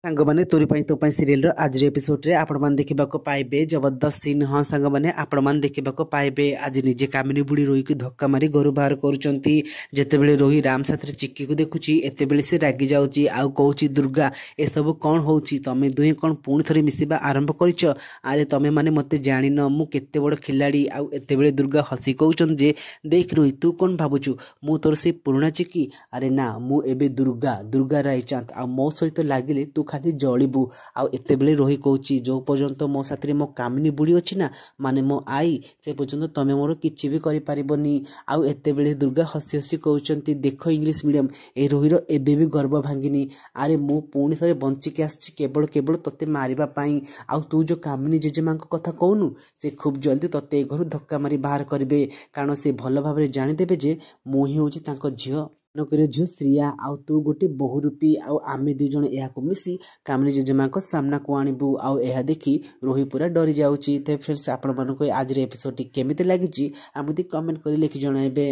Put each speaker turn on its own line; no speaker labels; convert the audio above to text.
सांग मैंने तोरी तो सीरियल आज एपिसोड रे आपण मैंने देखा पाइबे जबरदस्त सीन। हाँ सांग मैंने आपण मैंने देखा पाइबे आज निजे कामिनी बुढ़ी रोही की धक्का मारी घर बाहर करते रोही राम साथ चिक्की को देखुची एत से रागी जाऊँगी आउ कौची दुर्गा ए सब कौन हो तमें दुहे कौन पुणी थे मिसवा आरंभ कर अरे तमें मैंने मत जान मु केते बड़ खिलाड़ी आउ एत दुर्गा हसी कहते जे देख रोही तू कौन भावुचु मु तोर से पुराणा चिक्की अरे ना मु एबे दुर्गा दुर्गा रायचांद आ मो सहित लगिले तू खाली जलिबू आउ एते बेले रोही कहूची जो पर्यंत मो साथी मो कामिनी बुढ़ी अच्छी ना माने मो आई से पर्यंत तमें मोर किछि भी करि पारिबनी। आउ एते बेले दुर्गा हसी हसी कहउचंती देख इंग्लिश मीडियम ए रोहीर एबे भी गर्व भांगिनी अरे मु पुणी थे बंचिकी आछि केवल केवल तते मारिबा पाई आउ तू जो कामिनी जेजेमा कथा कहनु से खूब जल्दी तते घर धक्का मारी बाहर करिवे कारण से भल भाव जानीदेवे जे मु ही होची तांको झियो नकर झियो श्रिया आउ तू गोटे बहुरूपी आउ आमे दुई जण या मिसी कामिनी जेजेमा सामना को आणबू आउ यह देखी रोही पूरा डरी जाऊँगी। तो फ्रेंड्स आपण मानक आज एपिसोड केमिति लागिची आमती कमेंट कर लिखि जणाइबे।